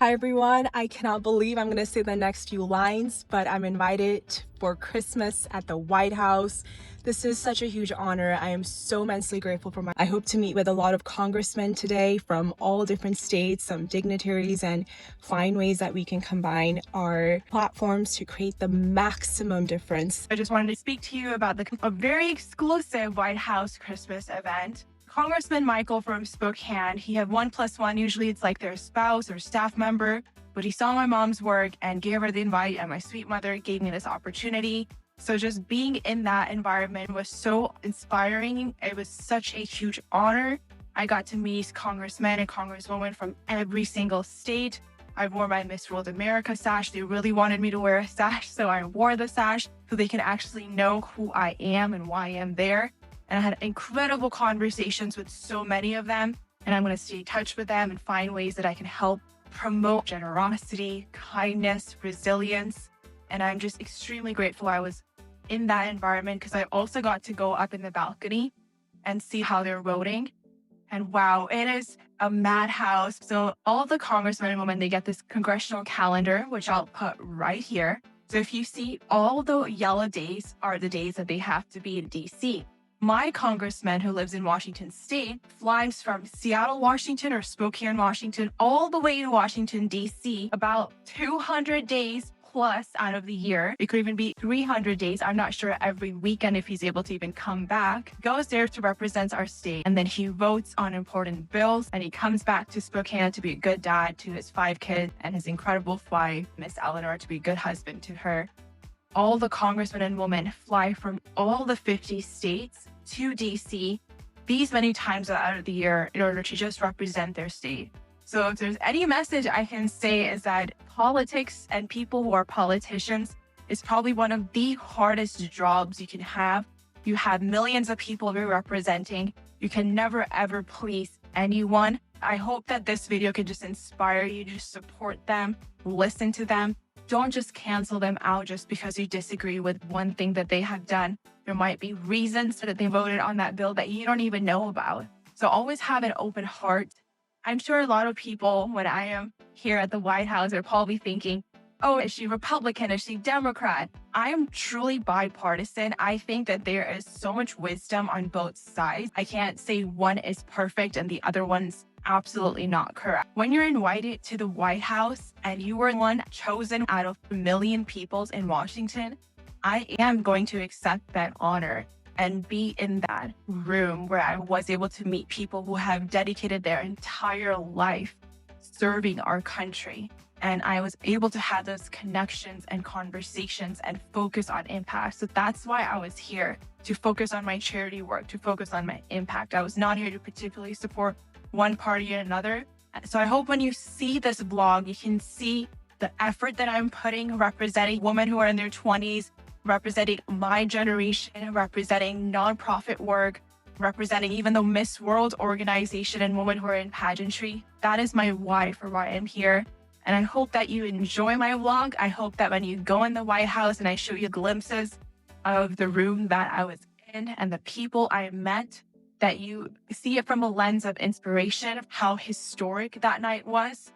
Hi everyone, I cannot believe I'm going to say the next few lines, but I'm invited for Christmas at the White House. This is such a huge honor. I am so immensely grateful I hope to meet with a lot of congressmen today from all different states, some dignitaries, and find ways that we can combine our platforms to create the maximum difference. I just wanted to speak to you about a very exclusive White House Christmas event. Congressman Michael from Spokane, he had 1+1. Usually it's like their spouse or staff member, but he saw my mom's work and gave her the invite, and my sweet mother gave me this opportunity. So just being in that environment was so inspiring. It was such a huge honor. I got to meet congressmen and congresswomen from every single state. I wore my Miss World America sash. They really wanted me to wear a sash, so I wore the sash so they can actually know who I am and why I am there. And I had incredible conversations with so many of them, and I'm going to stay in touch with them and find ways that I can help promote generosity, kindness, resilience. And I'm just extremely grateful I was in that environment, because I also got to go up in the balcony and see how they're voting. And wow, it is a madhouse. So all the congressmen and women, they get this congressional calendar, which I'll put right here. So if you see, all the yellow days are the days that they have to be in DC. My congressman, who lives in Washington State, flies from Seattle, Washington, or Spokane, Washington, all the way to Washington, DC, about 200 days plus out of the year. It could even be 300 days. I'm not sure every weekend if he's able to even come back. Goes there to represent our state, and then he votes on important bills, and he comes back to Spokane to be a good dad to his 5 kids and his incredible wife, Miss Eleanor, to be a good husband to her. All the congressmen and women fly from all the 50 states to DC these many times out of the year in order to just represent their state. So if there's any message I can say, is that politics and people who are politicians is probably one of the hardest jobs you can have. You have millions of people you're representing. You can never ever please anyone. I hope that this video can just inspire you to support them, listen to them. Don't just cancel them out just because you disagree with one thing that they have done. There might be reasons that they voted on that bill that you don't even know about. So always have an open heart. I'm sure a lot of people, when I am here at the White House, are probably thinking, oh, is she Republican? Is she Democrat? I am truly bipartisan. I think that there is so much wisdom on both sides. I can't say one is perfect and the other one's absolutely not correct. When you're invited to the White House and you were one chosen out of a million people in Washington, I am going to accept that honor and be in that room where I was able to meet people who have dedicated their entire life serving our country. And I was able to have those connections and conversations and focus on impact. So that's why I was here, to focus on my charity work, to focus on my impact. I was not here to particularly support one party or another. So I hope when you see this vlog, you can see the effort that I'm putting, representing women who are in their 20s, representing my generation, representing nonprofit work, representing even the Miss World organization and women who are in pageantry. That is my why for why I'm here. And I hope that you enjoy my vlog. I hope that when you go in the White House and I show you glimpses of the room that I was in and the people I met, that you see it from a lens of inspiration, of how historic that night was.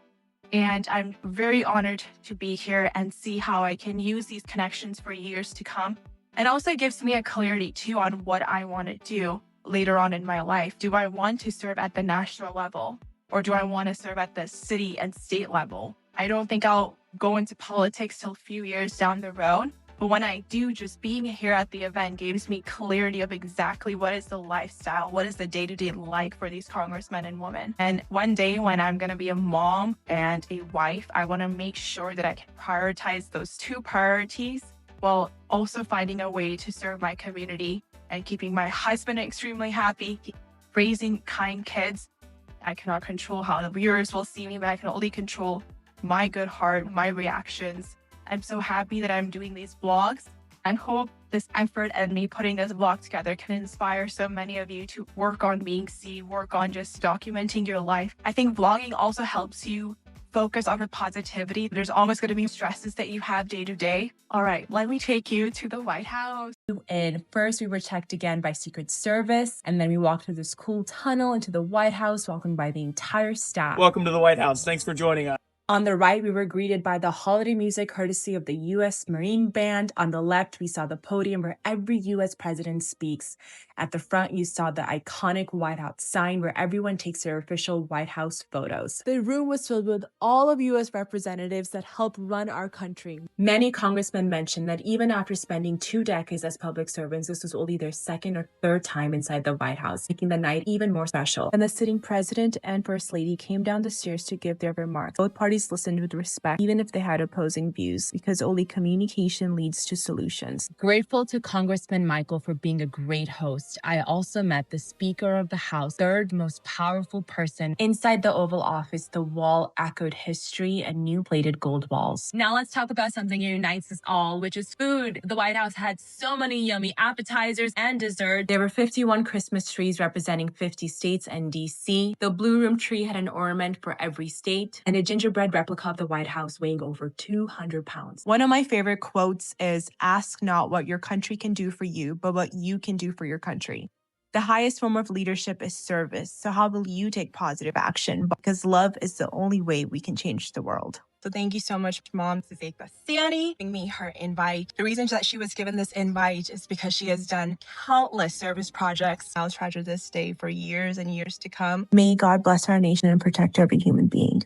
And I'm very honored to be here and see how I can use these connections for years to come. And also gives me a clarity too on what I want to do later on in my life. Do I want to serve at the national level, or do I want to serve at the city and state level? I don't think I'll go into politics till a few years down the road. But when I do, just being here at the event gives me clarity of exactly what is the lifestyle, what is the day-to-day like for these congressmen and women. And one day when I'm going to be a mom and a wife, I want to make sure that I can prioritize those 2 priorities while also finding a way to serve my community and keeping my husband extremely happy, raising kind kids. I cannot control how the viewers will see me, but I can only control my good heart, my reactions. I'm so happy that I'm doing these vlogs, and hope this effort and me putting this vlog together can inspire so many of you to work on being seen, work on just documenting your life. I think vlogging also helps you focus on the positivity. There's always going to be stresses that you have day to day. All right, let me take you to the White House. And first we were checked again by Secret Service, and then we walked through this cool tunnel into the White House, welcomed by the entire staff. Welcome to the White House. Thanks for joining us. On the right, we were greeted by the holiday music courtesy of the U.S. Marine Band. On the left, we saw the podium where every U.S. president speaks. At the front, you saw the iconic White House sign where everyone takes their official White House photos. The room was filled with all of U.S. representatives that help run our country. Many congressmen mentioned that even after spending 2 decades as public servants, this was only their second or third time inside the White House, making the night even more special. And the sitting president and first lady came down the stairs to give their remarks. Both parties listened with respect, even if they had opposing views, because only communication leads to solutions. Grateful to Congressman Michael for being a great host. I also met the Speaker of the House, third most powerful person. Inside the Oval Office, the wall echoed history and new plated gold walls. Now let's talk about something that unites us all, which is food. The White House had so many yummy appetizers and desserts. There were 51 Christmas trees representing 50 states and DC. The Blue Room tree had an ornament for every state, and a gingerbread replica of the White House weighing over 200 pounds. One of my favorite quotes is, "Ask not what your country can do for you, but what you can do for your country." The highest form of leadership is service. So how will you take positive action? Because love is the only way we can change the world. So thank you so much, Mom, to Ekta Saini, giving me her invite. The reason that she was given this invite is because she has done countless service projects. I'll treasure this day for years and years to come. May God bless our nation and protect every human being.